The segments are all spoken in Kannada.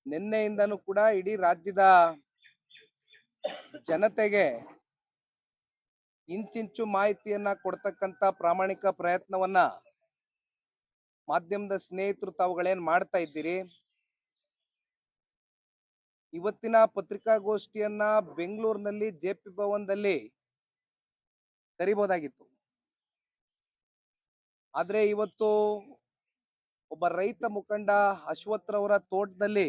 ನಿನ್ನೆಯಿಂದನೂ ಕೂಡ ಇಡೀ ರಾಜ್ಯದ ಜನತೆಗೆ ಇಂಚಿಂಚು ಮಾಹಿತಿಯನ್ನ ಕೊಡ್ತಕ್ಕಂತ ಪ್ರಾಮಾಣಿಕ ಪ್ರಯತ್ನವನ್ನ ಮಾಧ್ಯಮದ ಸ್ನೇಹಿತರು ತಾವುಗಳೇನ್ ಮಾಡ್ತಾ ಇದ್ದೀರಿ. ಇವತ್ತಿನ ಪತ್ರಿಕಾಗೋಷ್ಠಿಯನ್ನ ಬೆಂಗಳೂರಿನಲ್ಲಿ ಜೆಪಿ ಭವನದಲ್ಲಿ ಕರಿಬಹುದಾಗಿತ್ತು. ಆದ್ರೆ ಇವತ್ತು ಒಬ್ಬ ರೈತ ಮುಖಂಡ ಅಶ್ವಥ್ರವರ ತೋಟದಲ್ಲಿ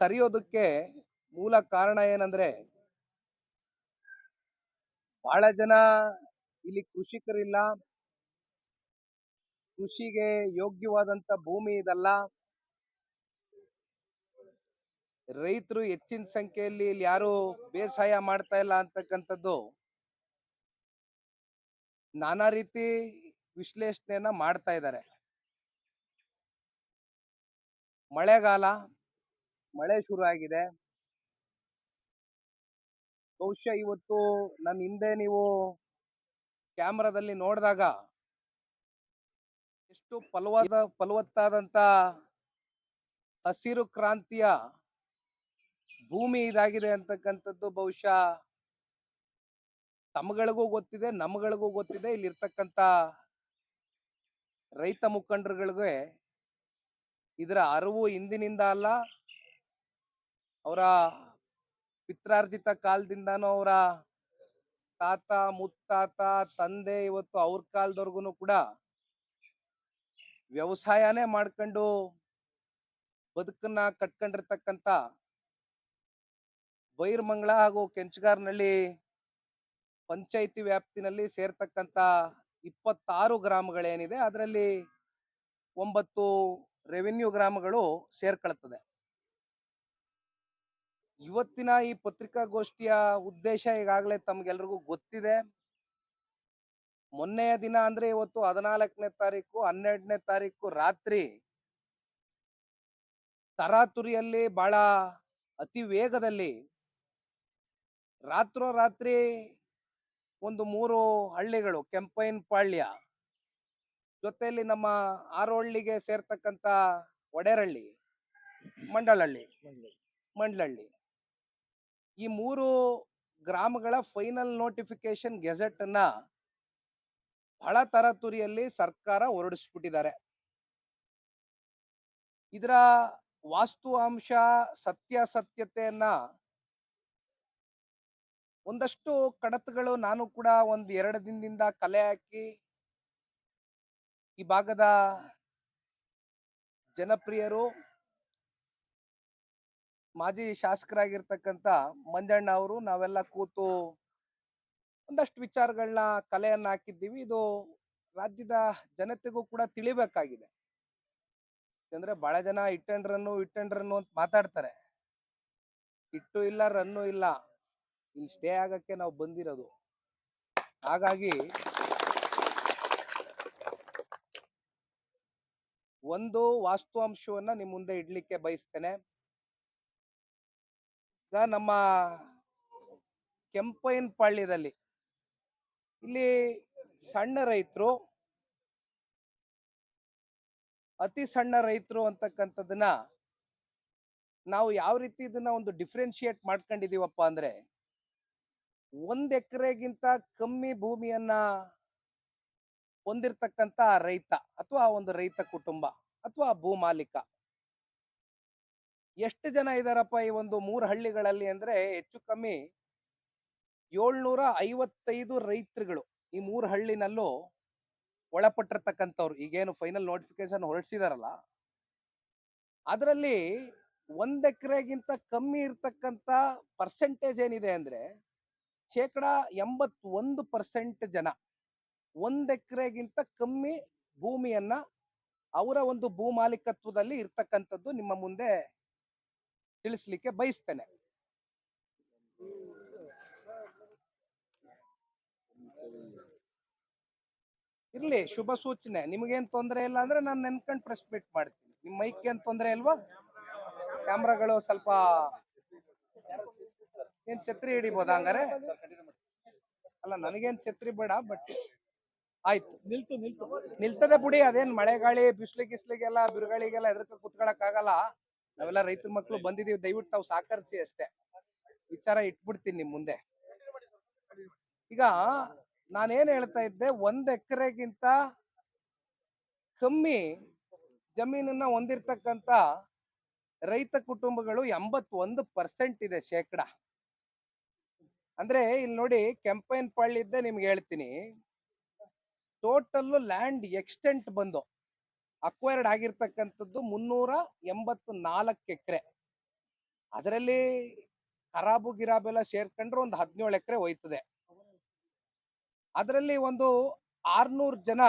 ಕರೆಯೋದಕ್ಕೆ ಮೂಲ ಕಾರಣ ಏನಂದ್ರೆ, ಬಹಳ ಜನ ಇಲ್ಲಿ ಕೃಷಿಕರಿಲ್ಲ, ಕೃಷಿಗೆ ಯೋಗ್ಯವಾದಂತ ಭೂಮಿ ಇದಲ್ಲ, ರೈತರು ಹೆಚ್ಚಿನ ಸಂಖ್ಯೆಯಲ್ಲಿ ಇಲ್ಲಿ ಯಾರು ಬೇಸಾಯ ಮಾಡ್ತಾ ಇಲ್ಲ ಅಂತಕ್ಕಂಥದ್ದು ನಾನಾ ರೀತಿ ವಿಶ್ಲೇಷಣೆಯನ್ನ ಮಾಡ್ತಾ ಇದ್ದಾರೆ. ಮಳೆಗಾಲ, ಮಳೆ ಶುರು ಆಗಿದೆ. ಬಹುಶಃ ಇವತ್ತು ನನ್ನ ಹಿಂದೆ ನೀವು ಕ್ಯಾಮ್ರಾದಲ್ಲಿ ನೋಡಿದಾಗ ಎಷ್ಟು ಫಲವತ್ತಾದಂತ ಹಸಿರು ಕ್ರಾಂತಿಯ ಭೂಮಿ ಇದಾಗಿದೆ ಅಂತಕ್ಕಂಥದ್ದು ಬಹುಶಃ ತಮಗಳಿಗೂ ಗೊತ್ತಿದೆ, ನಮಗಳಿಗೂ ಗೊತ್ತಿದೆ. ಇಲ್ಲಿರ್ತಕ್ಕಂಥ ರೈತ ಮುಖಂಡರುಗಳಿಗೆ ಇದರ ಅರಿವು ಇಂದಿನಿಂದ ಅಲ್ಲ, ಅವರ ಪಿತ್ರಾರ್ಜಿತ ಕಾಲದಿಂದಾನು, ಅವರ ತಾತ ಮುತ್ತಾತ ತಂದೆ ಇವತ್ತು ಅವ್ರ ಕಾಲದವರೆಗೂ ಕೂಡ ವ್ಯವಸಾಯನೇ ಮಾಡ್ಕೊಂಡು ಬದುಕನ್ನ ಕಟ್ಕೊಂಡಿರ್ತಕ್ಕಂಥ ಬೈರ್ಮಂಗ್ಲ ಹಾಗೂ ಕೆಂಚಗಾರನಹಳ್ಳಿ ಪಂಚಾಯಿತಿ ವ್ಯಾಪ್ತಿನಲ್ಲಿ ಸೇರ್ತಕ್ಕಂಥ 26 ಗ್ರಾಮಗಳೇನಿದೆ ಅದರಲ್ಲಿ 9 ರೆವಿನ್ಯೂ ಗ್ರಾಮಗಳು ಸೇರ್ಕೊಳ್ತದೆ. ಇವತ್ತಿನ ಈ ಪತ್ರಿಕಾಗೋಷ್ಠಿಯ ಉದ್ದೇಶ ಈಗಾಗಲೇ ತಮ್ಗೆಲ್ರಿಗೂ ಗೊತ್ತಿದೆ. ಮೊನ್ನೆಯ ದಿನ ಅಂದ್ರೆ ಇವತ್ತು 14ನೇ ತಾರೀಕು 12ನೇ ತಾರೀಕು ರಾತ್ರಿ ತರಾತುರಿಯಲ್ಲಿ ಬಹಳ ಅತಿ ವೇಗದಲ್ಲಿ ರಾತ್ರೋರಾತ್ರಿ ಒಂದು 3 ಹಳ್ಳಿಗಳು, ಕೆಂಪೈನಪಾಳ್ಯ ಜೊತೆಯಲ್ಲಿ ನಮ್ಮ ಆರೋಳ್ಳಿಗೆ ಸೇರ್ತಕ್ಕಂಥ ಒಡೆರಹಳ್ಳಿ, ಮಂಡಲಹಳ್ಳಿ ಈ 3 ಗ್ರಾಮಗಳ ಫೈನಲ್ ನೋಟಿಫಿಕೇಶನ್ ಗೆಜೆಟ್ ಅನ್ನ ಬಹಳ ತರಾತುರಿಯಲ್ಲಿ ಸರ್ಕಾರ ಹೊರಡಿಸ್ಬಿಟ್ಟಿದ್ದಾರೆ. ಇದರ ವಾಸ್ತವಾಂಶ ಸತ್ಯಾಸತ್ಯತೆಯನ್ನ ಒಂದಷ್ಟು ಕಡತಗಳು ನಾನು ಕೂಡ 1-2 ದಿನದಿಂದ ಕಲೆ ಹಾಕಿ ಈ ಭಾಗದ ಜನಪ್ರಿಯರು ಮಾಜಿ ಶಾಸಕರಾಗಿರ್ತಕ್ಕಂಥ ಮಂಜಣ್ಣ ಅವರು ನಾವೆಲ್ಲ ಕೂತು ಒಂದಷ್ಟು ವಿಚಾರಗಳನ್ನ ಕಲೆಯನ್ನ ಹಾಕಿದ್ದೀವಿ. ಇದು ರಾಜ್ಯದ ಜನತೆಗೂ ಕೂಡ ತಿಳಿಬೇಕಾಗಿದೆ. ಯಾಕಂದ್ರೆ ಬಹಳ ಜನ ಹಿಟ್ ಅಂಡ್ ರನ್ನು ಅಂತ ಮಾತಾಡ್ತಾರೆ. ಹಿಟ್ಟು ಇಲ್ಲ, ರನ್ನು ಇಲ್ಲ, ಇಲ್ಲಿ ಸ್ಟೇ ಆಗಕ್ಕೆ ನಾವು ಬಂದಿರೋದು. ಹಾಗಾಗಿ ಒಂದು ವಾಸ್ತವಾಂಶವನ್ನ ನಿಮ್ ಮುಂದೆ ಇಡ್ಲಿಕ್ಕೆ ಬಯಸ್ತೇನೆ. ಈಗ ನಮ್ಮ ಕೆಂಪೈನಪಾಳ್ಯದಲ್ಲಿ ಇಲ್ಲಿ ಸಣ್ಣ ರೈತರು, ಅತಿ ಸಣ್ಣ ರೈತರು ಅಂತಕ್ಕಂಥದ್ದನ್ನ ನಾವು ಯಾವ ರೀತಿ ಇದನ್ನ ಒಂದು ಡಿಫ್ರೆನ್ಶಿಯೇಟ್ ಮಾಡ್ಕೊಂಡಿದೀವಪ್ಪ ಅಂದ್ರೆ, 1 ಎಕರೆಗಿಂತ ಕಮ್ಮಿ ಭೂಮಿಯನ್ನ ಹೊಂದಿರ್ತಕ್ಕಂಥ ರೈತ ಅಥವಾ ಒಂದು ರೈತ ಕುಟುಂಬ ಅಥವಾ ಭೂ ಮಾಲೀಕ ಎಷ್ಟು ಜನ ಇದಾರಪ್ಪ ಈ ಒಂದು 3 ಹಳ್ಳಿಗಳಲ್ಲಿ ಅಂದ್ರೆ ಹೆಚ್ಚು ಕಮ್ಮಿ 755 ರೈತರುಗಳು ಈ 3 ಹಳ್ಳಿನಲ್ಲೂ ಒಳಪಟ್ಟಿರ್ತಕ್ಕಂಥವ್ರು. ಈಗೇನು ಫೈನಲ್ ನೋಟಿಫಿಕೇಶನ್ ಹೊರಡಿಸಿದಾರಲ್ಲ ಅದರಲ್ಲಿ 1 ಎಕರೆಗಿಂತ ಕಮ್ಮಿ ಇರ್ತಕ್ಕಂಥ ಪರ್ಸೆಂಟೇಜ್ ಏನಿದೆ ಅಂದ್ರೆ 81% ಜನ 1 ಎಕರೆಗಿಂತ ಕಮ್ಮಿ ಭೂಮಿಯನ್ನ ಅವರ ಒಂದು ಭೂ ಮಾಲೀಕತ್ವದಲ್ಲಿ ಇರ್ತಕ್ಕಂಥದ್ದು ನಿಮ್ಮ ಮುಂದೆ ತಿಳಿಸ್ಲಿಕ್ಕೆ ಬಯಸ್ತೇನೆ. ಇರ್ಲಿ, ಶುಭ ಸೂಚನೆ. ನಿಮ್ಗೇನ್ ತೊಂದರೆ ಇಲ್ಲ ಅಂದ್ರೆ ನಾನು ನೆನ್ಕೊಂಡು ಪ್ರೆಸ್ ಮೀಟ್ ಮಾಡ್ತೀನಿ. ನಿಮ್ ಮೈಕ್ ಏನ್ ತೊಂದರೆ ಇಲ್ವಾ? ಕ್ಯಾಮ್ರಾಗಳು ಸ್ವಲ್ಪ ಏನ್ ಛತ್ರಿ ಹಿಡಿಬೋದ ಹಂಗಾರೆ? ಅಲ್ಲ, ನನಗೇನ್ ಛತ್ರಿ ಬೇಡ, ಬಟ್ ಆಯ್ತು, ನಿಲ್ತದೆ ಬಿಡಿ. ಅದೇನ್ ಮಳೆ ಗಾಳಿ ಬಿಸ್ಲಿಗೆಲ್ಲ ಬಿರುಗಾಳಿಗೆಲ್ಲ ಎದ್ರಕ ಕುತ್ಕೊಳಕ್ ಆಗಲ್ಲ. ನಾವೆಲ್ಲ ರೈತರ ಮಕ್ಕಳು ಬಂದಿದೀವಿ, ದಯವಿಟ್ಟು ತಾವು ಸಹಕರಿಸಿ ಅಷ್ಟೇ. ವಿಚಾರ ಇಟ್ಬಿಡ್ತೀನಿ ನಿಮ್ ಮುಂದೆ. ಈಗ ನಾನೇನ್ ಹೇಳ್ತಾ ಇದ್ದೆ, 1 ಎಕರೆಗಿಂತ ಕಮ್ಮಿ ಜಮೀನನ್ನ ಹೊಂದಿರ್ತಕ್ಕಂತ ರೈತ ಕುಟುಂಬಗಳು 81% ಇದೆ ಶೇಕಡ. ಅಂದ್ರೆ ಇಲ್ಲಿ ನೋಡಿ, ಕೆಂಪೇನಪಳ್ಳಿದ್ದೆ ನಿಮ್ಗೆ ಹೇಳ್ತೀನಿ. ಟೋಟಲ್ ಲ್ಯಾಂಡ್ ಎಕ್ಸ್ಟೆಂಟ್ ಬಂದು ಅಕ್ವೈರ್ಡ್ ಆಗಿರ್ತಕ್ಕಂಥದ್ದು 384 ಎಕರೆ. ಅದರಲ್ಲಿ ಖರಾಬು ಗಿರಾಬೆಲ್ಲ ಸೇರ್ಕೊಂಡ್ರೆ ಒಂದು 17 ಎಕರೆ ಹೋಯ್ತದೆ. ಅದರಲ್ಲಿ ಒಂದು 600 ಜನ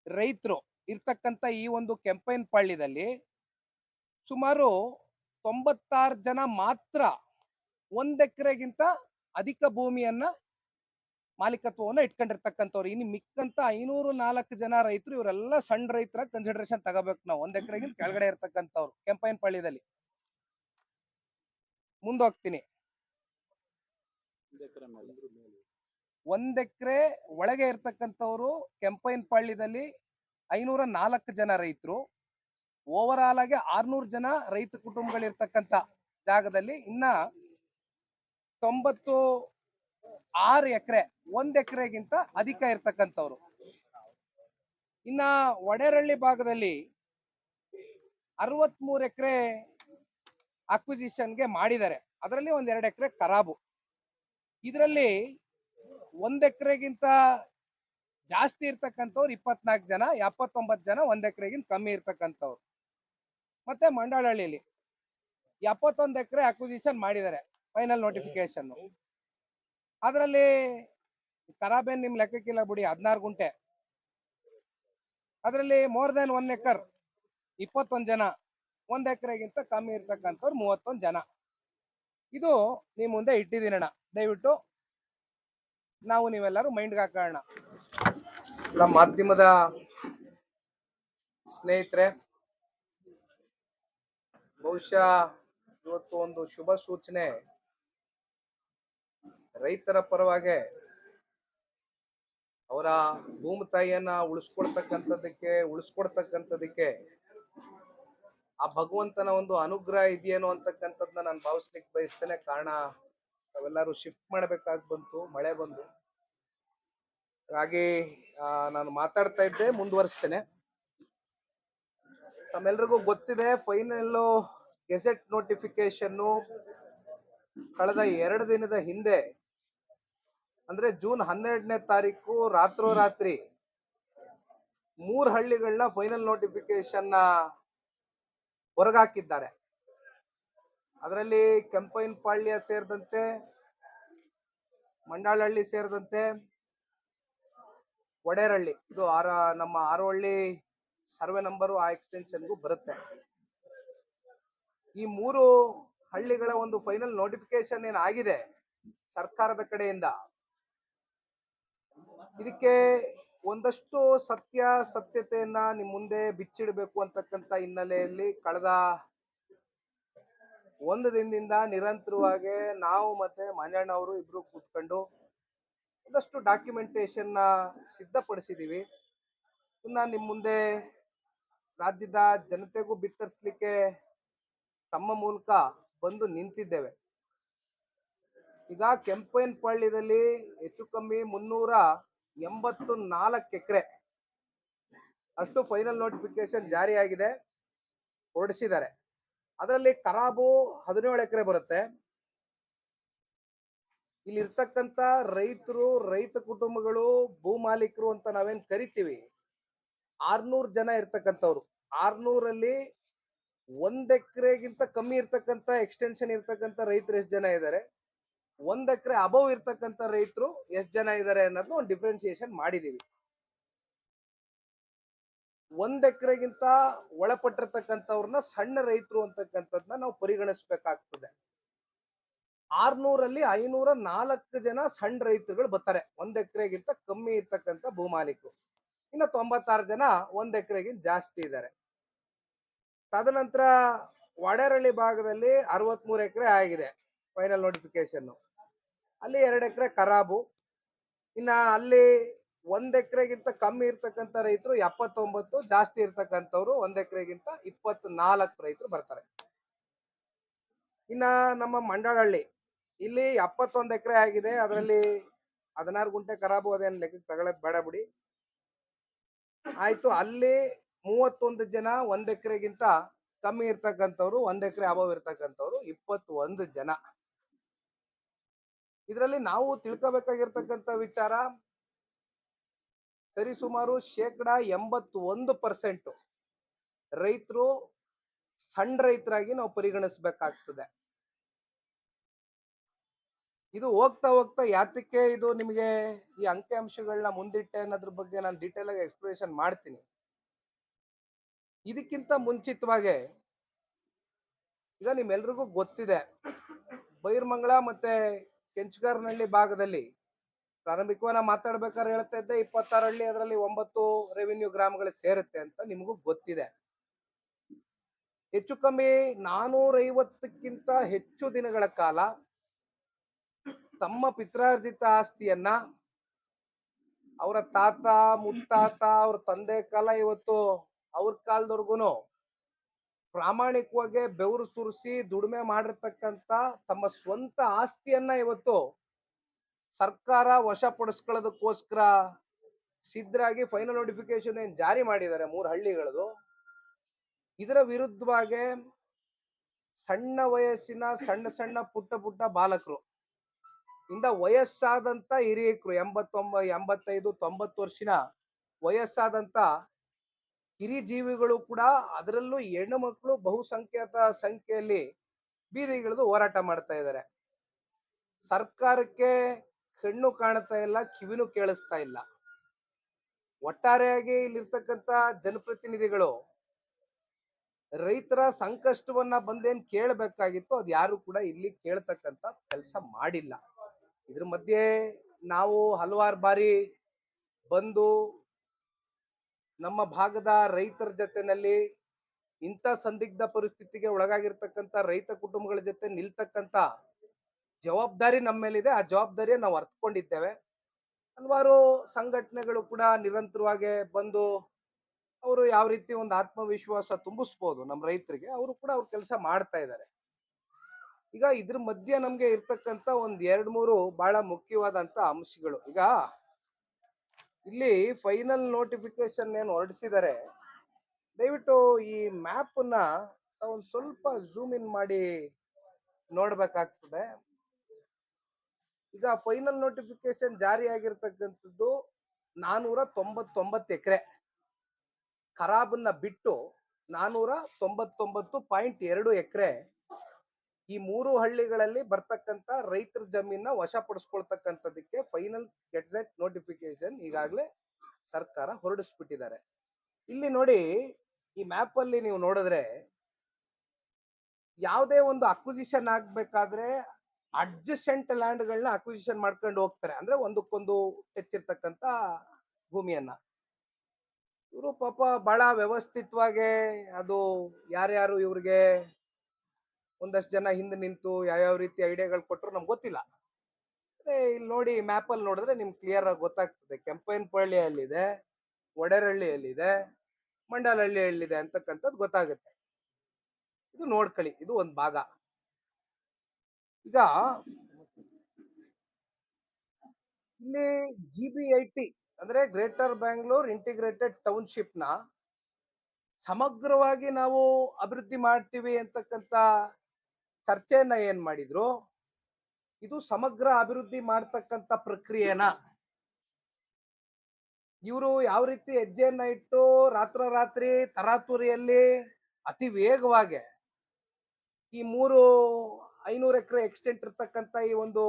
ರೈತರು ಇರ್ತಕ್ಕಂಥ ಈ ಒಂದು ಕೆಂಪೇನಪಳ್ಳಿದಲ್ಲಿ ಸುಮಾರು 96 ಜನ ಮಾತ್ರ 1 ಎಕರೆಗಿಂತ ಅಧಿಕ ಭೂಮಿಯನ್ನ ಮಾಲೀಕತ್ವವನ್ನು ಇಟ್ಕೊಂಡಿರ್ತಕ್ಕಂಥವ್ರು. ಇನ್ನು ಮಿಕ್ಕಂತ 504 ಜನ ರೈತರು, ಇವರೆಲ್ಲ ಸಣ್ಣ ರೈತರ ಕನ್ಸಿಡರೇಷನ್ ತಗೋಬೇಕು ನಾವು. 1 ಎಕರೆಗಿಂತ ಕೆಳಗಡೆ ಇರ್ತಕ್ಕಂಥವ್ರು ಕೆಂಪೇನಪಳ್ಳಿದಲ್ಲಿ. ಮುಂದೋಗ್ತೀನಿ. 1 ಎಕರೆ ಒಳಗೆ ಇರ್ತಕ್ಕಂಥವ್ರು ಕೆಂಪೇನಪಳ್ಳಿದಲ್ಲಿ 504 ಜನ ರೈತರು. ಓವರ್ ಆಲ್ ಆಗಿ 600 ಜನ ರೈತ ಕುಟುಂಬಗಳಿರ್ತಕ್ಕಂಥ ಜಾಗದಲ್ಲಿ ಇನ್ನ 96 ಎಕರೆ 1 ಎಕರೆಗಿಂತ ಅಧಿಕ ಇರ್ತಕ್ಕಂಥವ್ರು. ಇನ್ನ ವಡೇರಳ್ಳಿ ಭಾಗದಲ್ಲಿ 63 ಎಕರೆ ಅಕ್ವಿಸಿಷನ್ಗೆ ಮಾಡಿದ್ದಾರೆ. ಅದರಲ್ಲಿ 1-2 ಎಕರೆ ಖರಾಬು. ಇದರಲ್ಲಿ 1 ಎಕರೆಗಿಂತ ಜಾಸ್ತಿ ಇರ್ತಕ್ಕಂಥವ್ರು 24 ಜನ, 79 ಜನ 1 ಎಕರೆಗಿಂತ ಕಮ್ಮಿ ಇರ್ತಕ್ಕಂಥವ್ರು. ಮತ್ತೆ ಮಂಡಳಹಳ್ಳಿಯಲ್ಲಿ 71 ಎಕರೆ ಅಕ್ವಿಸಿಷನ್ ಮಾಡಿದ್ದಾರೆ, ಫೈನಲ್ ನೋಟಿಫಿಕೇಶನ್. ಅದರಲ್ಲಿ ಖರಾಬೇನ್ ನಿಮ್ ಲೆಕ್ಕಕ್ಕಿಲ್ಲ ಬಿಡಿ, 16 ಗುಂಟೆ. ಅದರಲ್ಲಿ ಮೋರ್ ದೆನ್ 1 ಎಕರ್ 21 ಜನ, 1 ಎಕರೆಗಿಂತ ಕಮ್ಮಿ ಇರ್ತಕ್ಕಂಥವ್ರು 31 ಜನ. ಇದು ನಿಮ್ ಮುಂದೆ ಇಟ್ಟಿದ್ದೀನಣ್ಣ. ದಯವಿಟ್ಟು ನಾವು ನೀವೆಲ್ಲರೂ ಮೈಂಡ್ಗೆ ಹಾಕೋಣ. ನಮ್ಮ ಮಾಧ್ಯಮದ ಸ್ನೇಹಿತರೆ, ಬಹುಶಃ ಇವತ್ತು ಒಂದು ಶುಭ ಸೂಚನೆ. ರೈತರ ಪರವಾಗಿ ಅವರ ಭೂಮಿ ತಾಯಿಯನ್ನ ಉಳಿಸ್ಕೊಡ್ತಕ್ಕಂಥದಕ್ಕೆ ಆ ಭಗವಂತನ ಒಂದು ಅನುಗ್ರಹ ಇದೆಯೇನೋ ಅಂತಕ್ಕಂಥದ್ದನ್ನ ನಾನು ಭಾವಿಸ್ಲಿಕ್ಕೆ ಬಯಸ್ತೇನೆ. ಕಾರಣ ನಾವೆಲ್ಲರೂ ಶಿಫ್ಟ್ ಮಾಡಬೇಕಾಗಿ ಬಂತು, ಮಳೆ ಬಂದು. ಹಾಗಾಗಿ ನಾನು ಮಾತಾಡ್ತಾ ಇದ್ದೆ, ಮುಂದುವರಿಸ್ತೇನೆ. ತಮ್ಮೆಲ್ರಿಗೂ ಗೊತ್ತಿದೆ, ಫೈನಲ್ ಗೆಜೆಟ್ ನೋಟಿಫಿಕೇಶನ್ ಕಳೆದ 2 ದಿನದ ಹಿಂದೆ, ಅಂದ್ರೆ ಜೂನ್ 12ನೇ ತಾರೀಕು ರಾತ್ರೋರಾತ್ರಿ 3 ಹಳ್ಳಿಗಳನ್ನ ಫೈನಲ್ ನೋಟಿಫಿಕೇಶನ್ ಹೊರಗಾಕಿದ್ದಾರೆ. ಅದರಲ್ಲಿ ಕೆಂಪೇನಪಳ್ಳಿ ಸೇರಿದಂತೆ, ಮಂಡಾಳಹಳ್ಳಿ ಸೇರಿದಂತೆ ವಡೇರಹಳ್ಳಿ, ಇದು ನಮ್ಮ ಆರೋಹಳ್ಳಿ ಸರ್ವೆ ನಂಬರು ಆ ಎಕ್ಸ್ಟೆನ್ಷನ್ಗೂ ಬರುತ್ತೆ. ಈ 3 ಹಳ್ಳಿಗಳ ಒಂದು ಫೈನಲ್ ನೋಟಿಫಿಕೇಶನ್ ಏನಾಗಿದೆ ಸರ್ಕಾರದ ಕಡೆಯಿಂದ, ಇದಕ್ಕೆ ಒಂದಷ್ಟು ಸತ್ಯತೆಯನ್ನ ನಿಮ್ ಮುಂದೆ ಬಿಚ್ಚಿಡಬೇಕು ಅಂತಕ್ಕಂಥ ಹಿನ್ನೆಲೆಯಲ್ಲಿ ಕಳೆದ 1 ದಿನದಿಂದ ನಿರಂತರವಾಗಿ ನಾವು ಮತ್ತೆ ಮಂಜಣ್ಣ ಅವರು ಇಬ್ರು ಕೂತ್ಕೊಂಡು ಒಂದಷ್ಟು ಡಾಕ್ಯುಮೆಂಟೇಶನ್ ಸಿದ್ಧಪಡಿಸಿದೀವಿ. ಇನ್ನ ನಿಮ್ ಮುಂದೆ ರಾಜ್ಯದ ಜನತೆಗೂ ಬಿತ್ತರಿಸಲಿಕ್ಕೆ ತಮ್ಮ ಮೂಲಕ ಬಂದು ನಿಂತಿದ್ದೇವೆ. ಈಗ ಕೆಂಪೇನಪಳ್ಳಿದಲ್ಲಿ ಹೆಚ್ಚು ಕಮ್ಮಿ 384 ಎಕರೆ ಅಷ್ಟು ಫೈನಲ್ ನೋಟಿಫಿಕೇಶನ್ ಜಾರಿಯಾಗಿದೆ, ಹೊರಡಿಸಿದ್ದಾರೆ. ಅದರಲ್ಲಿ ಖರಾಬು 17 ಎಕರೆ ಬರುತ್ತೆ. ಇಲ್ಲಿ ಇರ್ತಕ್ಕಂಥ ರೈತರು, ರೈತ ಕುಟುಂಬಗಳು, ಭೂ ಮಾಲೀಕರು ಅಂತ ನಾವೇನ್ ಕರಿತೀವಿ, 600 ಜನ ಇರ್ತಕ್ಕಂಥವ್ರು. 600ರಲ್ಲಿ 1 ಎಕರೆಗಿಂತ ಕಮ್ಮಿ ಇರ್ತಕ್ಕಂಥ ಎಕ್ಸ್ಟೆನ್ಷನ್ ಇರ್ತಕ್ಕಂಥ ರೈತರು ಎಷ್ಟು ಜನ ಇದ್ದಾರೆ, 1 ಎಕರೆ ಅಬವ್ ಇರ್ತಕ್ಕಂಥ ರೈತರು ಎಷ್ಟು ಜನ ಇದ್ದಾರೆ ಅನ್ನೋದನ್ನ ಒಂದು ಡಿಫ್ರೆನ್ಸಿಯೇಷನ್ ಮಾಡಿದೀವಿ. 1 ಎಕರೆಗಿಂತ ಒಳಪಟ್ಟಿರ್ತಕ್ಕಂಥವ್ರನ್ನ ಸಣ್ಣ ರೈತರು ಅಂತಕ್ಕಂಥದ್ನ ನಾವು ಪರಿಗಣಿಸ್ಬೇಕಾಗ್ತದೆ. 600ರಲ್ಲಿ 504 ಜನ ಸಣ್ಣ ರೈತರುಗಳು ಬರ್ತಾರೆ, 1 ಎಕರೆಗಿಂತ ಕಮ್ಮಿ ಇರ್ತಕ್ಕಂಥ ಭೂ ಮಾಲೀಕರು. ಇನ್ನು 96 ಜನ 1 ಎಕರೆಗಿಂತ ಜಾಸ್ತಿ ಇದ್ದಾರೆ. ತದನಂತರ ವಡೇರಹಳ್ಳಿ ಭಾಗದಲ್ಲಿ 63 ಎಕರೆ ಆಗಿದೆ ಫೈನಲ್ ನೋಟಿಫಿಕೇಶನ್. ಅಲ್ಲಿ 2 ಎಕರೆ ಖರಾಬು. ಇನ್ನ ಅಲ್ಲಿ 1 ಎಕರೆಗಿಂತ ಕಮ್ಮಿ ಇರ್ತಕ್ಕಂಥ ರೈತರು 79, ಜಾಸ್ತಿ ಇರ್ತಕ್ಕಂಥವ್ರು 1 ಎಕರೆಗಿಂತ 24 ರೈತರು ಬರ್ತಾರೆ. ಇನ್ನ ನಮ್ಮ ಮಂಡಳಹಳ್ಳಿ ಇಲ್ಲಿ 71 ಎಕರೆ ಆಗಿದೆ. ಅದರಲ್ಲಿ 16 ಗುಂಟೆ ಖರಾಬು, ಅದೇನು ಲೆಕ್ಕಕ್ಕೆ ತಗೊಳ್ಳೋದು ಬೇಡ ಬಿಡಿ. ಆಯ್ತು, ಅಲ್ಲಿ 31 ಜನ 1 ಎಕರೆಗಿಂತ ಕಮ್ಮಿ ಇರ್ತಕ್ಕಂಥವ್ರು, 1 ಎಕರೆ ಅಬವ್ ಇರ್ತಕ್ಕಂಥವ್ರು 21 ಜನ. ಇದರಲ್ಲಿ ನಾವು ತಿಳ್ಕೋಬೇಕಾಗಿರ್ತಕ್ಕಂಥ ವಿಚಾರ, ಸರಿಸುಮಾರು 81% ರೈತರು ಸಣ್ಣ ರೈತರಾಗಿ ನಾವು ಪರಿಗಣಿಸಬೇಕಾಗ್ತದೆ. ಇದು ಹೋಗ್ತಾ ಹೋಗ್ತಾ ಯಾತಕ್ಕೆ ಇದು ನಿಮಗೆ ಈ ಅಂಕಿ ಅಂಶಗಳನ್ನ ಮುಂದಿಟ್ಟೆ ಅನ್ನೋದ್ರ ಬಗ್ಗೆ ನಾನು ಡೀಟೇಲ್ ಆಗಿ ಎಕ್ಸ್ಪ್ಲನೇಷನ್ ಮಾಡ್ತೀನಿ. ಇದಕ್ಕಿಂತ ಮುಂಚಿತವಾಗಿ ಈಗ ನಿಮ್ಮೆಲ್ರಿಗೂ ಗೊತ್ತಿದೆ, ಬೈರ್ಮಂಗಲ ಮತ್ತೆ ಕೆಂಚಗಾರನಹಳ್ಳಿ ಭಾಗದಲ್ಲಿ ಪ್ರಾರಂಭಿಕವಾಗಿ ಮಾತಾಡ್ಬೇಕಾದ್ರೆ ಹೇಳ್ತಾ ಇದ್ದೆ 26 ಹಳ್ಳಿ, ಅದರಲ್ಲಿ 9 ರೆವಿನ್ಯೂ ಗ್ರಾಮಗಳು ಸೇರುತ್ತೆ ಅಂತ ನಿಮಗೂ ಗೊತ್ತಿದೆ. ಹೆಚ್ಚು ಕಮ್ಮಿ 450ಕ್ಕಿಂತ ಹೆಚ್ಚು ದಿನಗಳ ಕಾಲ ತಮ್ಮ ಪಿತ್ರಾರ್ಜಿತ ಆಸ್ತಿಯನ್ನ ಅವರ ತಾತ ಮುತ್ತಾತ ಅವ್ರ ತಂದೆ ಕಾಲ ಇವತ್ತು ಅವ್ರ ಕಾಲದವರೆಗೂ ಪ್ರಾಮಾಣಿಕವಾಗಿ ಬೆವರು ಸುರಿಸಿ ದುಡಿಮೆ ಮಾಡಿರ್ತಕ್ಕಂಥ ತಮ್ಮ ಸ್ವಂತ ಆಸ್ತಿಯನ್ನ ಇವತ್ತು ಸರ್ಕಾರ ವಶಪಡಿಸ್ಕೊಳ್ಳೋದಕ್ಕೋಸ್ಕರ ಸಿದ್ಧರಾಗಿ ಫೈನಲ್ ನೋಟಿಫಿಕೇಶನ್ ಏನ್ ಜಾರಿ ಮಾಡಿದ್ದಾರೆ 3 ಹಳ್ಳಿಗಳದು. ಇದರ ವಿರುದ್ಧವಾಗಿ ಸಣ್ಣ ವಯಸ್ಸಿನ ಸಣ್ಣ ಪುಟ್ಟ ಬಾಲಕರು ಇಂದ ವಯಸ್ಸಾದಂತ ಹಿರಿಯಕರು 85, 90 ವರ್ಷದ ವಯಸ್ಸಾದಂತ ಹಿರಿಯ ಜೀವಿಗಳು ಕೂಡ, ಅದರಲ್ಲೂ ಹೆಣ್ಣು ಮಕ್ಕಳು ಬಹುಸಂಖ್ಯಾತ ಸಂಖ್ಯೆಯಲ್ಲಿ ಬೀದಿಗಿಳಿದು ಹೋರಾಟ ಮಾಡ್ತಾ ಇದ್ದಾರೆ. ಸರ್ಕಾರಕ್ಕೆ ಕಣ್ಣು ಕಾಣ್ತಾ ಇಲ್ಲ, ಕಿವಿನೂ ಕೇಳಿಸ್ತಾ ಇಲ್ಲ. ಒಟ್ಟಾರೆಯಾಗಿ ಇಲ್ಲಿರ್ತಕ್ಕಂಥ ಜನಪ್ರತಿನಿಧಿಗಳು ರೈತರ ಸಂಕಷ್ಟವನ್ನ ಬಂದೇನ್ ಕೇಳಬೇಕಾಗಿತ್ತು, ಅದು ಯಾರು ಕೂಡ ಇಲ್ಲಿ ಕೇಳ್ತಕ್ಕಂಥ ಕೆಲಸ ಮಾಡಿಲ್ಲ. ಇದ್ರ ಮಧ್ಯೆ ನಾವು ಹಲವಾರು ಬಾರಿ ಬಂದು ನಮ್ಮ ಭಾಗದ ರೈತರ ಜೊತೆನಲ್ಲಿ ಇಂಥ ಸಂದಿಗ್ಧ ಪರಿಸ್ಥಿತಿಗೆ ಒಳಗಾಗಿರ್ತಕ್ಕಂಥ ರೈತ ಕುಟುಂಬಗಳ ಜೊತೆ ನಿಲ್ತಕ್ಕಂಥ ಜವಾಬ್ದಾರಿ ನಮ್ಮ ಮೇಲಿದೆ. ಆ ಜವಾಬ್ದಾರಿಯ ನಾವು ಅರ್ಥಕೊಂಡಿದ್ದೇವೆ. ಹಲವಾರು ಸಂಘಟನೆಗಳು ಕೂಡ ನಿರಂತರವಾಗಿ ಬಂದು ಅವರು ಯಾವ ರೀತಿ ಒಂದು ಆತ್ಮವಿಶ್ವಾಸ ತುಂಬಿಸ್ಬೋದು ನಮ್ಮ ರೈತರಿಗೆ, ಅವರು ಕೂಡ ಅವ್ರ ಕೆಲಸ ಮಾಡ್ತಾ ಇದ್ದಾರೆ. ಈಗ ಇದ್ರ ಮಧ್ಯೆ ನಮ್ಗೆ ಇರ್ತಕ್ಕಂಥ ಒಂದ್ 2-3 ಬಹಳ ಮುಖ್ಯವಾದಂತ ಅಂಶಗಳು. ಈಗ ಇಲ್ಲಿ ಫೈನಲ್ ನೋಟಿಫಿಕೇಶನ್ ಏನು ಹೊರಡಿಸಿದ್ದಾರೆ, ದಯವಿಟ್ಟು ಈ ಮ್ಯಾಪ್ ನ ಒಂದ್ ಸ್ವಲ್ಪ ಝೂಮ್ ಇನ್ ಮಾಡಿ ನೋಡ್ಬೇಕಾಗ್ತದೆ. ಈಗ ಫೈನಲ್ ನೋಟಿಫಿಕೇಶನ್ ಜಾರಿ ಆಗಿರ್ತಕ್ಕಂಥದ್ದು 499 ಎಕರೆ, ಖರಾಬನ್ನ ಬಿಟ್ಟು 499.2 ಎಕರೆ ಈ 3 ಹಳ್ಳಿಗಳಲ್ಲಿ ಬರ್ತಕ್ಕಂಥ ರೈತರ ಜಮೀನ ವಶಪಡಿಸ್ಕೊಳ್ತಕ್ಕಂಥದಕ್ಕೆ ಫೈನಲ್ ಗೆಜೆಟ್ ನೋಟಿಫಿಕೇಶನ್ ಈಗಾಗಲೇ ಸರ್ಕಾರ ಹೊರಡಿಸ್ಬಿಟ್ಟಿದ್ದಾರೆ. ಇಲ್ಲಿ ನೋಡಿ, ಈ ಮ್ಯಾಪ್ ಅಲ್ಲಿ ನೀವು ನೋಡಿದ್ರೆ ಯಾವುದೇ ಒಂದು ಅಕ್ವಿಸಿಷನ್ ಆಗ್ಬೇಕಾದ್ರೆ ಅಡ್ಜಸೆಂಟ್ ಲ್ಯಾಂಡ್ಗಳನ್ನ ಅಕ್ವಿಸಿಷನ್ ಮಾಡ್ಕೊಂಡು ಹೋಗ್ತಾರೆ, ಅಂದ್ರೆ ಒಂದಕ್ಕೊಂದು ಹೆಚ್ಚಿರ್ತಕ್ಕಂಥ ಭೂಮಿಯನ್ನ. ಇವರು ಪಾಪ ಬಹಳ ವ್ಯವಸ್ಥಿತವಾಗಿ ಅದು ಯಾರ್ಯಾರು ಇವ್ರಿಗೆ ಒಂದಷ್ಟು ಜನ ಹಿಂದೆ ನಿಂತು ಯಾವ್ಯಾವ ರೀತಿ ಐಡಿಯಾಗಳು ಕೊಟ್ಟರು ನಮ್ಗೆ ಗೊತ್ತಿಲ್ಲ. ಇಲ್ಲಿ ನೋಡಿ, ಮ್ಯಾಪ್ ಅಲ್ಲಿ ನೋಡಿದ್ರೆ ನಿಮ್ಗೆ ಕ್ಲಿಯರ್ ಆಗಿ ಗೊತ್ತಾಗ್ತದೆ. ಕೆಂಪೇನಪಳ್ಳಿಯಲ್ಲಿದೆ, ಒಡೆರಹಳ್ಳಿಯಲ್ಲಿದೆ, ಮಂಡಲಹಳ್ಳಿಯಲ್ಲಿದೆ ಅಂತಕ್ಕಂಥದ್ದು ಗೊತ್ತಾಗುತ್ತೆ. ಇದು ನೋಡ್ಕೊಳ್ಳಿ, ಇದು ಒಂದು ಭಾಗ. ಈಗ ಇಲ್ಲಿ GBIT ಅಂದ್ರೆ ಗ್ರೇಟರ್ ಬ್ಯಾಂಗ್ಳೂರ್ ಇಂಟಿಗ್ರೇಟೆಡ್ ಟೌನ್ಶಿಪ್ ನ ಸಮಗ್ರವಾಗಿ ನಾವು ಅಭಿವೃದ್ಧಿ ಮಾಡ್ತೀವಿ ಅಂತಕ್ಕಂಥ ಚರ್ಚೆಯನ್ನ ಏನ್ ಮಾಡಿದ್ರು, ಇದು ಸಮಗ್ರ ಅಭಿವೃದ್ಧಿ ಮಾಡ್ತಕ್ಕಂಥ ಪ್ರಕ್ರಿಯೆನ ಇವರು ಯಾವ ರೀತಿ ಹೆಜ್ಜೆಯನ್ನ ಇಟ್ಟು ರಾತ್ರೋರಾತ್ರಿ ತರಾತುರಿಯಲ್ಲಿ ಅತಿ ವೇಗವಾಗಿ ಈ 500 ಎಕರೆ ಎಕ್ಸ್ಟೆಂಟ್ ಇರ್ತಕ್ಕಂಥ ಈ ಒಂದು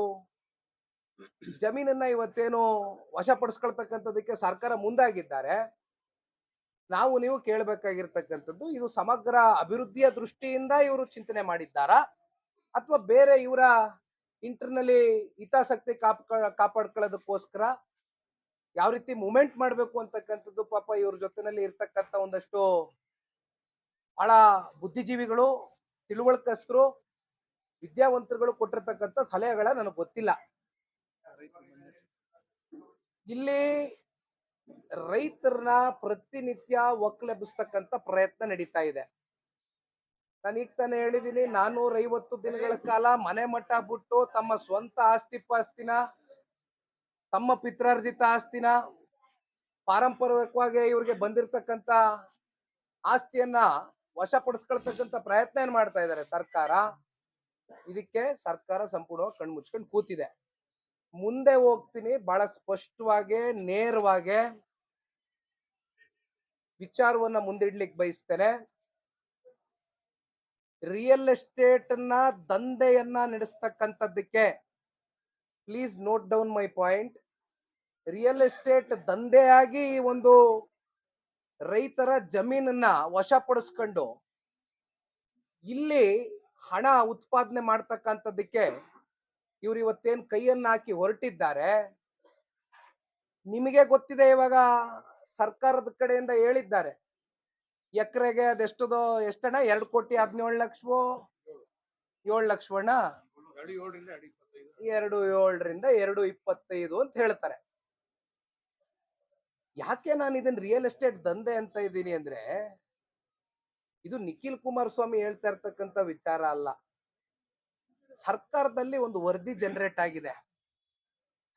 ಜಮೀನನ್ನ ಇವತ್ತೇನು ವಶಪಡಿಸ್ಕೊಳ್ತಕ್ಕಂಥದಕ್ಕೆ ಸರ್ಕಾರ ಮುಂದಾಗಿದ್ದಾರೆ. ನಾವು ನೀವು ಕೇಳಬೇಕಾಗಿರ್ತಕ್ಕಂಥದ್ದು, ಇದು ಸಮಗ್ರ ಅಭಿವೃದ್ಧಿಯ ದೃಷ್ಟಿಯಿಂದ ಇವರು ಚಿಂತನೆ ಮಾಡಿದ್ದಾರಾ, ಅಥವಾ ಬೇರೆ ಇವರ ಇಂಟರ್ನಲಿ ಹಿತಾಸಕ್ತಿ ಕಾಪಾಡ್ಕೊಳ್ಳೋದಕ್ಕೋಸ್ಕರ ಯಾವ ರೀತಿ ಮೂವ್ಮೆಂಟ್ ಮಾಡಬೇಕು ಅಂತಕ್ಕಂಥದ್ದು ಪಾಪ ಇವ್ರ ಜೊತೆನಲ್ಲಿ ಇರ್ತಕ್ಕಂಥ ಒಂದಷ್ಟು ಬಹಳ ಬುದ್ಧಿಜೀವಿಗಳು, ತಿಳುವಳಿಕಸ್ತರು, ವಿದ್ಯಾವಂತರುಗಳು ಕೊಟ್ಟಿರ್ತಕ್ಕಂಥ ಸಲಹೆಗಳ ನನಗೆ ಗೊತ್ತಿಲ್ಲ. ಇಲ್ಲಿ ರೈತರನ್ನ ಪ್ರತಿನಿತ್ಯ ಒಕ್ಕಲೆಬ್ಬಿಸ್ತಕ್ಕಂಥ ಪ್ರಯತ್ನ ನಡೀತಾ ಇದೆ. ನಾನು ಈಗ ತಾನೇ ಹೇಳಿದೀನಿ, 450 ದಿನಗಳ ಕಾಲ ಮನೆ ಮಠ ಬಿಟ್ಟು ತಮ್ಮ ಸ್ವಂತ ಆಸ್ತಿ ಪಾಸ್ತಿನ, ತಮ್ಮ ಪಿತ್ರಾರ್ಜಿತ ಆಸ್ತಿನ, ಪಾರಂಪರಿಕವಾಗಿ ಇವ್ರಿಗೆ ಬಂದಿರತಕ್ಕಂತ ಆಸ್ತಿಯನ್ನ ವಶಪಡಿಸ್ಕೊಳ್ತಕ್ಕಂಥ ಪ್ರಯತ್ನ ಏನ್ ಮಾಡ್ತಾ ಇದ್ದಾರೆ ಸರ್ಕಾರ. ಇದಕ್ಕೆ ಸರ್ಕಾರ ಸಂಪೂರ್ಣವಾಗಿ ಕಣ್ಣು ಮುಚ್ಕೊಂಡು ಕೂತಿದೆ. ಮುಂದೆ ಹೋಗ್ತೀನಿ, ಬಹಳ ಸ್ಪಷ್ಟವಾಗಿ ನೇರವಾಗಿ ವಿಚಾರವನ್ನ ಮುಂದಿಡ್ಲಿಕ್ಕೆ ಬಯಸ್ತೇನೆ. ರಿಯಲ್ ಎಸ್ಟೇಟ್ ನ ದಂಧೆಯನ್ನ ನಡೆಸ್ತಕ್ಕಂಥದ್ದಕ್ಕೆ, please note down my point, real estate ದಂಧೆಯಾಗಿ ಒಂದು ರೈತರ ಜಮೀನನ್ನ ವಶಪಡಿಸ್ಕೊಂಡು ಇಲ್ಲಿ ಹಣ ಉತ್ಪಾದನೆ ಮಾಡ್ತಕ್ಕಂಥದ್ದಕ್ಕೆ ಇವ್ರು ಇವತ್ತೇನ್ ಕೈಯನ್ನ ಹಾಕಿ ಹೊರಟಿದ್ದಾರೆ. ನಿಮಗೆ ಗೊತ್ತಿದೆ, ಇವಾಗ ಸರ್ಕಾರದ ಕಡೆಯಿಂದ ಹೇಳಿದ್ದಾರೆ, ಎಕರೆಗೆ ಅದೆಷ್ಟದೋ, ಎಷ್ಟಣ್ಣ, 2,17,00,000, 7 ಲಕ್ಷವಣ್ಣ, 2,7ರಿಂದ 2,25 ಅಂತ ಹೇಳ್ತಾರೆ. ಯಾಕೆ ನಾನು ಇದನ್ನ ರಿಯಲ್ ಎಸ್ಟೇಟ್ ದಂಧೆ ಅಂತ ಇದ್ದೀನಿ ಅಂದ್ರೆ, ಇದು ನಿಖಿಲ್ ಕುಮಾರಸ್ವಾಮಿ ಹೇಳ್ತಾ ಇರ್ತಕ್ಕಂಥ ವಿಚಾರ ಅಲ್ಲ. ಸರ್ಕಾರದಲ್ಲಿ ಒಂದು ವರದಿ ಜನರೇಟ್ ಆಗಿದೆ,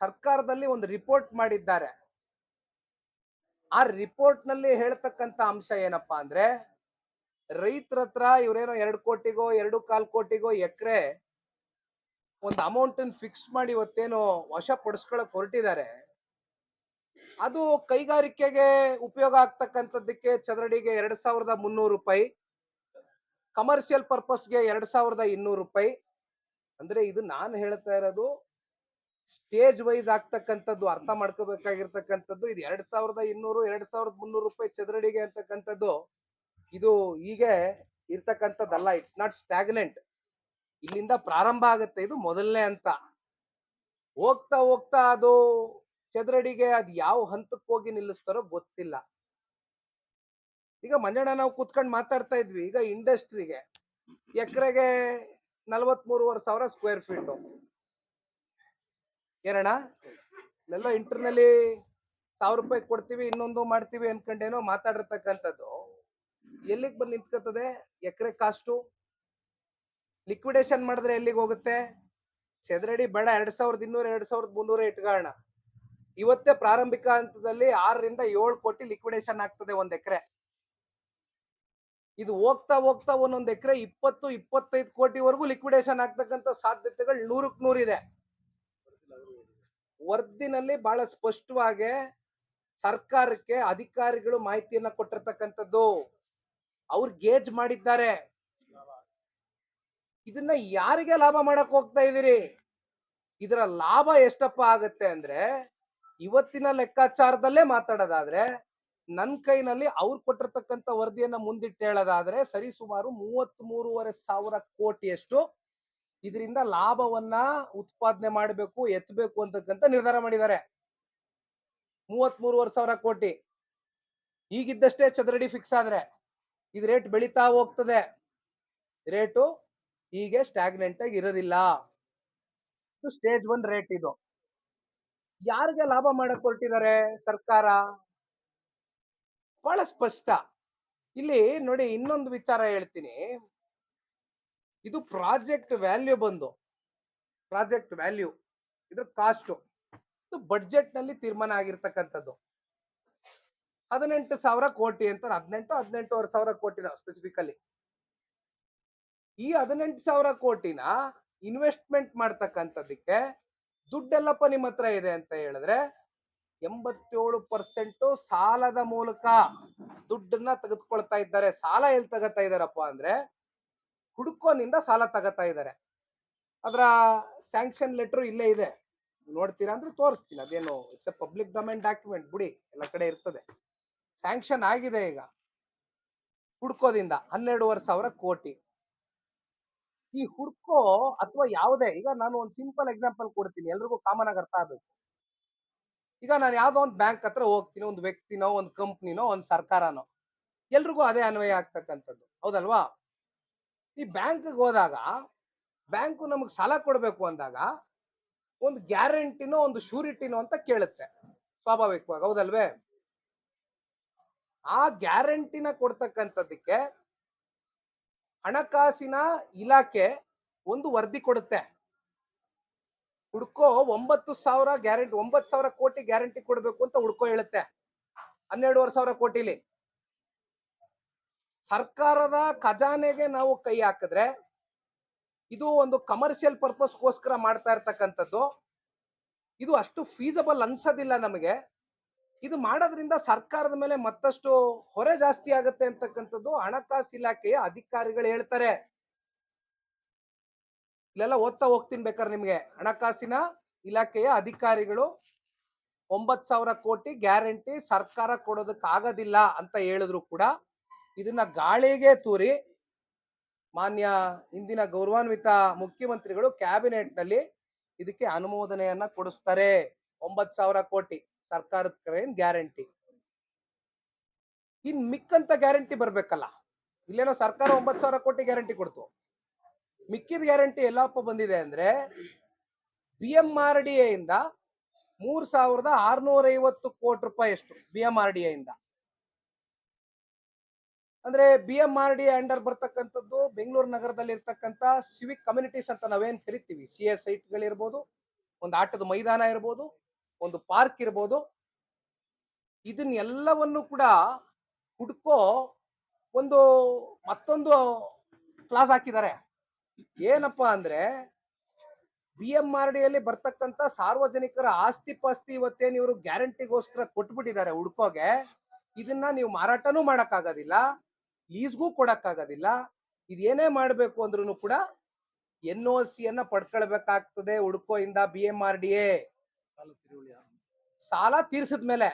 ಸರ್ಕಾರದಲ್ಲಿ ಒಂದು ರಿಪೋರ್ಟ್ ಮಾಡಿದ್ದಾರೆ. ಆ ರಿಪೋರ್ಟ್ ನಲ್ಲಿ ಹೇಳ್ತಕ್ಕಂಥ ಅಂಶ ಏನಪ್ಪಾ ಅಂದ್ರೆ, ರೈತರ ಹತ್ರ ಇವರೇನೋ 2 ಕೋಟಿಗೋ 2.25 ಕೋಟಿಗೋ ಎಕರೆ ಒಂದು ಅಮೌಂಟ್ ಫಿಕ್ಸ್ ಮಾಡಿ ಇವತ್ತೇನೋ ವಶಪಡಿಸ್ಕೊಳಕ್ ಹೊರಟಿದ್ದಾರೆ. ಅದು ಕೈಗಾರಿಕೆಗೆ ಉಪಯೋಗ ಆಗ್ತಕ್ಕಂಥದ್ದಕ್ಕೆ ಚದರಡಿಗೆ 2,300 ರೂಪಾಯಿ, ಕಮರ್ಷಿಯಲ್ ಪರ್ಪಸ್ಗೆ 2,200 ರೂಪಾಯಿ. ಅಂದ್ರೆ ಇದು ನಾನು ಹೇಳ್ತಾ ಇರೋದು ಸ್ಟೇಜ್ ವೈಸ್ ಆಗ್ತಕ್ಕಂಥದ್ದು, ಅರ್ಥ ಮಾಡ್ಕೋಬೇಕಾಗಿರ್ತಕ್ಕಂಥದ್ದು. ಇದು 2,200 2,300 ರೂಪಾಯಿ ಚದರಡಿಗೆ ಅಂತಕ್ಕಂಥದ್ದು ಇದು ಹೀಗೆ ಇರ್ತಕ್ಕಂಥದ್ದಲ್ಲ. It's not stagnant. ಇಲ್ಲಿಂದ ಪ್ರಾರಂಭ ಆಗುತ್ತೆ, ಇದು ಮೊದಲನೇ ಅಂತ. ಹೋಗ್ತಾ ಹೋಗ್ತಾ ಅದು ಚದರಡಿಗೆ ಅದು ಯಾವ ಹಂತಕ್ಕೆ ಹೋಗಿ ನಿಲ್ಲಿಸ್ತಾರೋ ಗೊತ್ತಿಲ್ಲ. ಈಗ ಮಂಜಣ್ಣ ನಾವು ಕೂತ್ಕೊಂಡು ಮಾತಾಡ್ತಾ ಇದ್ವಿ, ಈಗ ಇಂಡಸ್ಟ್ರಿಗೆ ಎಕರೆಗೆ 43,500 ಸ್ಕ್ವೇರ್ ಫೀಟ್ ಏನಣ್ಣ, ಇಲ್ಲೆಲ್ಲ ಇಂಟರ್ನಲ್ಲಿ 1,000 ರೂಪಾಯಿ ಕೊಡ್ತೀವಿ, ಇನ್ನೊಂದು ಮಾಡ್ತೀವಿ ಅನ್ಕೊಂಡೇನೋ ಮಾತಾಡಿರ್ತಕ್ಕಂಥದ್ದು ಎಲ್ಲಿಗೆ ಬಂದು ನಿಂತ್ಕೊತದೆ? ಎಕರೆ ಕಾಸ್ಟು ಲಿಕ್ವಿಡೇಷನ್ ಮಾಡಿದ್ರೆ ಎಲ್ಲಿಗೆ ಹೋಗುತ್ತೆ? ಚದರಡಿ ಬೇಡ, 2,200 2,300 ಇಟ್ಕೊಳ್ಳೋಣ. ಇವತ್ತೇ ಪ್ರಾರಂಭಿಕ ಹಂತದಲ್ಲಿ 6ರಿಂದ 7 ಕೋಟಿ ಲಿಕ್ವಿಡೇಷನ್ ಆಗ್ತದೆ ಒಂದ್ ಎಕರೆ. ಇದು ಹೋಗ್ತಾ ಹೋಗ್ತಾ ಒಂದೊಂದು ಎಕರೆ 20-25 ಕೋಟಿವರೆಗೂ ಲಿಕ್ವಿಡೇಷನ್ ಆಗ್ತಕ್ಕಂಥ ಸಾಧ್ಯತೆಗಳು 100ಕ್ಕೆ 100 ಇದೆ. ವರದಿನಲ್ಲಿ ಬಹಳ ಸ್ಪಷ್ಟವಾಗಿ ಸರ್ಕಾರಕ್ಕೆ ಅಧಿಕಾರಿಗಳು ಮಾಹಿತಿಯನ್ನ ಕೊಟ್ಟಿರ್ತಕ್ಕಂಥದ್ದು, ಅವ್ರು ಗೇಜ್ ಮಾಡಿದ್ದಾರೆ. ಇದನ್ನ ಯಾರಿಗೆ ಲಾಭ ಮಾಡಕ್ ಹೋಗ್ತಾ ಇದೀರಿ? ಇದರ ಲಾಭ ಎಷ್ಟಪ್ಪ ಆಗತ್ತೆ ಅಂದ್ರೆ, ಇವತ್ತಿನ ಲೆಕ್ಕಾಚಾರದಲ್ಲೇ ಮಾತಾಡೋದಾದ್ರೆ, ನನ್ನ ಕೈನಲ್ಲಿ ಅವ್ರು ಕೊಟ್ಟಿರ್ತಕ್ಕಂಥ ವರದಿಯನ್ನ ಮುಂದಿಟ್ಟು ಹೇಳೋದಾದ್ರೆ ಸರಿ ಸುಮಾರು 33,500 ಕೋಟಿಯಷ್ಟು ಇದರಿಂದ ಲಾಭವನ್ನ ಉತ್ಪಾದನೆ ಮಾಡಬೇಕು, ಎತ್ತಬೇಕು ಅಂತಕ್ಕಂಥ ನಿರ್ಧಾರ ಮಾಡಿದ್ದಾರೆ. 33,500 ಕೋಟಿ ಈಗಿದ್ದಷ್ಟೇ ಚದರಡಿ ಫಿಕ್ಸ್ ಆದ್ರೆ ಇದು ರೇಟ್ ಬೆಳೀತಾ ಹೋಗ್ತದೆ. ರೇಟು ಹೀಗೆ ಸ್ಟಾಗ್ನೆಂಟ್ ಆಗಿ ಇರೋದಿಲ್ಲ. ಸ್ಟೇಜ್ 1 ರೇಟ್ ಇದು. ಯಾರಿಗೆ ಲಾಭ ಮಾಡಕ್ ಹೊರಟಿದ್ದಾರೆ ಸರ್ಕಾರ? ಬಹಳ ಸ್ಪಷ್ಟ. ಇಲ್ಲಿ ನೋಡಿ, ಇನ್ನೊಂದು ವಿಚಾರ ಹೇಳ್ತೀನಿ. ಇದು ಪ್ರಾಜೆಕ್ಟ್ ವ್ಯಾಲ್ಯೂ ಬಂದು, ಪ್ರಾಜೆಕ್ಟ್ ವ್ಯಾಲ್ಯೂ ಇದ್ರ ಕಾಸ್ಟ್ ಇದು ಬಡ್ಜೆಟ್ ನಲ್ಲಿ ತೀರ್ಮಾನ ಆಗಿರ್ತಕ್ಕಂಥದ್ದು 18,000 ಕೋಟಿ ಅಂತ. 18,500 ಕೋಟಿನ ಸ್ಪೆಸಿಫಿಕಲಿ. ಈ 18,000 ಕೋಟಿನ ಇನ್ವೆಸ್ಟ್ಮೆಂಟ್ ಮಾಡ್ತಕ್ಕಂಥದ್ದಕ್ಕೆ ದುಡ್ಡೆಲ್ಲಪ್ಪ ನಿಮ್ಮ ಹತ್ರ ಇದೆ ಅಂತ ಹೇಳಿದ್ರೆ 87% ಸಾಲದ ಮೂಲಕ ದುಡ್ಡನ್ನ ತೆಗೆದುಕೊಳ್ತಾ ಇದ್ದಾರೆ. ಸಾಲ ಎಲ್ಲಿ ತಗೋತಾ ಇದಾರಪ್ಪ ಅಂದ್ರೆ, ಹುಡ್ಕೋನಿಂದ ಸಾಲ ತಗೋತಾ ಇದ್ದಾರೆ. ಅದರ ಸ್ಯಾಂಕ್ಷನ್ ಲೆಟರ್ ಇಲ್ಲೇ ಇದೆ, ನೋಡ್ತೀರಾ ಅಂದ್ರೆ ತೋರಿಸ್ತೀನಿ. ಅದೇನು it's A public domain document, ಬಿಡಿ, ಎಲ್ಲ ಕಡೆ ಇರ್ತದೆ. ಸ್ಯಾಂಕ್ಷನ್ ಆಗಿದೆ ಈಗ ಹುಡ್ಕೋದಿಂದ 12,500 ಕೋಟಿ. ಈ ಹುಡ್ಕೋ ಅಥವಾ ಯಾವುದೇ, ಈಗ ನಾನು ಒಂದು ಸಿಂಪಲ್ ಎಕ್ಸಾಂಪಲ್ ಕೊಡ್ತೀನಿ, ಎಲ್ರಿಗೂ ಕಾಮನ್ ಆಗಿ ಅರ್ಥ ಆಗ್ಬೇಕು. ಈಗ ನಾನು ಯಾವ್ದೋ ಒಂದು ಬ್ಯಾಂಕ್ ಹತ್ರ ಹೋಗ್ತೀನಿ, ಒಂದು ವ್ಯಕ್ತಿನೋ, ಒಂದು ಕಂಪ್ನಿನೋ, ಒಂದು ಸರ್ಕಾರನೋ, ಎಲ್ರಿಗೂ ಅದೇ ಅನ್ವಯ ಆಗ್ತಕ್ಕಂಥದ್ದು, ಹೌದಲ್ವಾ? ಈ ಬ್ಯಾಂಕ್ಗೆ ಹೋದಾಗ ಬ್ಯಾಂಕು ನಮಗೆ ಸಾಲ ಕೊಡಬೇಕು ಅಂದಾಗ ಒಂದು ಗ್ಯಾರಂಟಿನೋ ಒಂದು ಶೂರಿಟಿನೋ ಅಂತ ಕೇಳುತ್ತೆ ಸ್ವಾಭಾವಿಕವಾಗಿ, ಹೌದಲ್ವೇ? ಆ ಗ್ಯಾರಂಟಿನ ಕೊಡ್ತಕ್ಕಂಥದ್ದಕ್ಕೆ ಹಣಕಾಸಿನ ಇಲಾಖೆ ಒಂದು ವರದಿ ಕೊಡುತ್ತೆ. ಹುಡ್ಕೋ 9,000 ಗ್ಯಾರಂಟಿ, 9,000 ಕೋಟಿ ಗ್ಯಾರಂಟಿ ಕೊಡಬೇಕು ಅಂತ ಹುಡ್ಕೋ ಹೇಳುತ್ತೆ. 12,500 ಕೋಟಿಲಿ ಸರ್ಕಾರದ ಖಜಾನೆಗೆ ನಾವು ಕೈ ಹಾಕಿದ್ರೆ ಇದು ಒಂದು ಕಮರ್ಷಿಯಲ್ ಪರ್ಪಸ್ಗೋಸ್ಕರ ಮಾಡ್ತಾ ಇರ್ತಕ್ಕಂಥದ್ದು. ಇದು ಅಷ್ಟು ಫೀಸಬಲ್ ಅನ್ಸೋದಿಲ್ಲ ನಮಗೆ. ಇದು ಮಾಡೋದ್ರಿಂದ ಸರ್ಕಾರದ ಮೇಲೆ ಮತ್ತಷ್ಟು ಹೊರೆ ಜಾಸ್ತಿ ಆಗುತ್ತೆ ಅಂತಕ್ಕಂಥದ್ದು ಹಣಕಾಸು ಇಲಾಖೆಯ ಅಧಿಕಾರಿಗಳು ಹೇಳ್ತಾರೆ. ಇಲ್ಲೆಲ್ಲ ಓದ್ತಾ ಹೋಗ್ತೀನಿ ಬೇಕಾದ್ರೆ ನಿಮ್ಗೆ. ಹಣಕಾಸಿನ ಇಲಾಖೆಯ ಅಧಿಕಾರಿಗಳು 9,000 ಕೋಟಿ ಗ್ಯಾರಂಟಿ ಸರ್ಕಾರ ಕೊಡೋದಕ್ಕಾಗೋದಿಲ್ಲ ಅಂತ ಹೇಳಿದ್ರು ಕೂಡ ಇದನ್ನ ಗಾಳಿಗೆ ತೂರಿ ಮಾನ್ಯ ಇಂದಿನ ಗೌರವಾನ್ವಿತ ಮುಖ್ಯಮಂತ್ರಿಗಳು ಕ್ಯಾಬಿನೆಟ್ ನಲ್ಲಿ ಇದಕ್ಕೆ ಅನುಮೋದನೆಯನ್ನ ಕೊಡಿಸ್ತಾರೆ. 9,000 ಕೋಟಿ ಸರ್ಕಾರದ ಕಡೆಯಿಂದ ಗ್ಯಾರಂಟಿ. ಇನ್ ಮಿಕ್ಕಂತ ಗ್ಯಾರಂಟಿ ಬರ್ಬೇಕಲ್ಲ. ಇಲ್ಲೇನೋ ಸರ್ಕಾರ 9,000 ಕೋಟಿ ಗ್ಯಾರಂಟಿ ಕೊಡ್ತು. ಮಿಕ್ಕಿದ ಗ್ಯಾರಂಟಿ ಎಲ್ಲಪ್ಪ ಬಂದಿದೆ ಅಂದ್ರೆ BMRDA ಇಂದ 3,650 ಕೋಟಿ ರೂಪಾಯಿ ಅಷ್ಟು BMRDA ಇಂದ. ಅಂದ್ರೆ BMRDA ಅಂಡರ್ ಬರ್ತಕ್ಕಂಥದ್ದು ಬೆಂಗಳೂರು ನಗರದಲ್ಲಿ ಇರ್ತಕ್ಕಂಥ ಸಿವಿಕ್ ಕಮ್ಯುನಿಟೀಸ್ ಅಂತ ನಾವೇನ್ ಕರಿತೀವಿ. CS ಸೈಟ್ಗಳಿರ್ಬೋದು, ಒಂದು ಆಟದ ಮೈದಾನ ಇರ್ಬೋದು, ಒಂದು ಪಾರ್ಕ್ ಇರ್ಬೋದು. ಇದನ್ನೆಲ್ಲವನ್ನು ಕೂಡ ಹುಡ್ಕೋ ಒಂದು ಮತ್ತೊಂದು ಕ್ಲಾಸ್ ಹಾಕಿದ್ದಾರೆ. ಏನಪ್ಪಾ ಅಂದ್ರೆ BMRDಯಲ್ಲಿ ಬರ್ತಕ್ಕಂಥ ಸಾರ್ವಜನಿಕರ ಆಸ್ತಿ ಪಾಸ್ತಿ ಇವತ್ತೇನು ಇವರು ಗ್ಯಾರಂಟಿಗೋಸ್ಕರ ಕೊಟ್ಬಿಟ್ಟಿದ್ದಾರೆ ಹುಡ್ಕೋಗೆ. ಇದನ್ನ ನೀವು ಮಾರಾಟನೂ ಮಾಡಕ್ಕಾಗೋದಿಲ್ಲ, ಲೀಸ್ಗೂ ಕೊಡಕ್ಕಾಗೋದಿಲ್ಲ. ಇದೇನೇ ಮಾಡ್ಬೇಕು ಅಂದ್ರೂ ಕೂಡ NOC ಅನ್ನ ಪಡ್ಕೊಳ್ಬೇಕಾಗ್ತದೆ ಹುಡ್ಕೋ ಇಂದ BMRDA. ಸಾಲ ತೀರ್ಸಿದ್ಮೇಲೆ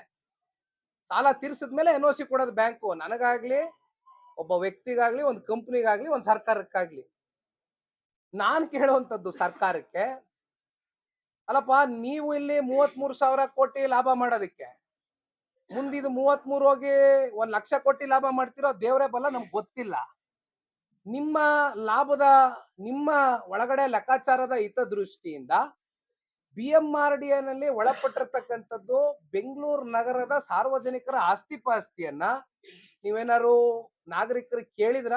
NOC ಕೊಡೋದು ಬ್ಯಾಂಕು. ನನಗಾಗ್ಲಿ, ಒಬ್ಬ ವ್ಯಕ್ತಿಗಾಗ್ಲಿ, ಒಂದು ಕಂಪ್ನಿಗಾಗ್ಲಿ, ಒಂದು ಸರ್ಕಾರಕ್ಕಾಗ್ಲಿ. ನಾನ್ ಕೇಳುವಂತದ್ದು ಸರ್ಕಾರಕ್ಕೆ, ಅಲ್ಲಪ್ಪ ನೀವು ಇಲ್ಲಿ 33,000 ಕೋಟಿ ಲಾಭ ಮಾಡೋದಕ್ಕೆ ಮುಂದಿದು 33 ಹೋಗಿ 1,00,000 ಕೋಟಿ ಲಾಭ ಮಾಡ್ತಿರೋ ದೇವರೇ ಬಲ್ಲ, ನಮ್ಗೆ ಗೊತ್ತಿಲ್ಲ. ನಿಮ್ಮ ಲಾಭದ, ನಿಮ್ಮ ಒಳಗಡೆ ಲೆಕ್ಕಾಚಾರದ ಹಿತದೃಷ್ಟಿಯಿಂದ BMRDA ಒಳಪಟ್ಟಿರ್ತಕ್ಕಂಥದ್ದು ಬೆಂಗಳೂರು ನಗರದ ಸಾರ್ವಜನಿಕರ ಆಸ್ತಿ ಪಾಸ್ತಿಯನ್ನ ನೀವೇನಾರು ನಾಗರಿಕರಿಗೆ ಕೇಳಿದ್ರ?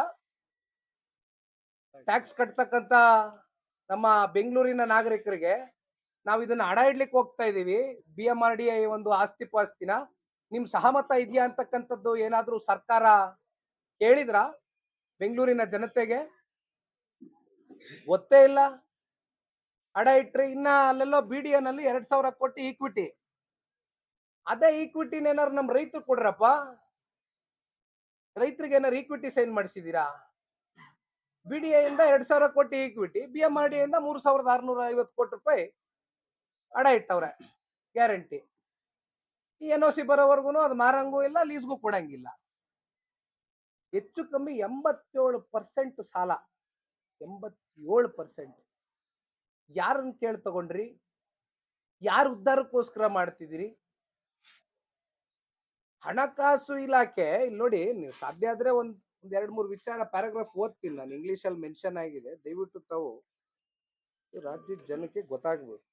ಟ್ಯಾಕ್ಸ್ ಕಟ್ತಕ್ಕಂತ ನಮ್ಮ ಬೆಂಗಳೂರಿನ ನಾಗರಿಕರಿಗೆ ನಾವು ಇದನ್ನ ಅಡ ಇಡ್ಲಿಕ್ಕೆ ಹೋಗ್ತಾ ಇದೀವಿ, BMRDA ಒಂದು ಆಸ್ತಿ ಪಾಸ್ತಿನ, ನಿಮ್ ಸಹಮತ ಇದೆಯಾ ಅಂತಕ್ಕಂಥದ್ದು ಏನಾದ್ರೂ ಸರ್ಕಾರ ಕೇಳಿದ್ರ ಬೆಂಗಳೂರಿನ ಜನತೆಗೆ? ಗೊತ್ತೇ ಇಲ್ಲ. ಅಡ ಇಟ್ರಿ. ಇನ್ನ ಅಲ್ಲೆಲ್ಲೋ BDA ನಲ್ಲಿ 2,000 ಕೋಟಿ ಈಕ್ವಿಟಿ. ಅದೇ ಈಕ್ವಿಟಿನ ಏನಾರು ನಮ್ ರೈತರು ಕೊಡ್ರಪ್ಪ. ರೈತರಿಗೆ ಏನಾರು ಈಕ್ವಿಟಿ ಸೈನ್ ಮಾಡಿಸಿದೀರಾ? BDA ಇಂದ 2,000 ಕೋಟಿ ಈಕ್ವಿಟಿ, BMRDA ಇಂದ 3,650 ಕೋಟಿ ರೂಪಾಯಿ ಅಡ ಇಟ್ಟವ್ರೆ ಗ್ಯಾರಂಟಿ. ಈ NOC ಬರೋವರೆಗೂ ಅದು ಮಾರಂಗೂ ಇಲ್ಲ, ಲೀಸ್ಗೂ ಕೊಡಂಗಿಲ್ಲ. ಹೆಚ್ಚು ಕಮ್ಮಿ 87% ಸಾಲ. 87%. ಯಾರನ್ನ ಕೇಳಿ ತಗೊಂಡ್ರಿ? ಯಾರು ಉದ್ಧಾರಕ್ಕೋಸ್ಕರ ಮಾಡ್ತಿದ್ದೀರಿ? ಹಣಕಾಸು ಇಲಾಖೆ ಇಲ್ಲಿ ನೋಡಿ, ನೀವು ಸಾಧ್ಯ ಆದ್ರೆ ಒಂದ್ 2-3 ವಿಚಾರ ಪ್ಯಾರಾಗ್ರಾಫ್ ಓದ್ತೀನಿ ನಾನು. ಇಂಗ್ಲಿಷ್ ಅಲ್ಲಿ ಮೆನ್ಷನ್ ಆಗಿದೆ, ದಯವಿಟ್ಟು ತಾವು ರಾಜ್ಯದ ಜನಕ್ಕೆ ಗೊತ್ತಾಗ್ಬೇಕು.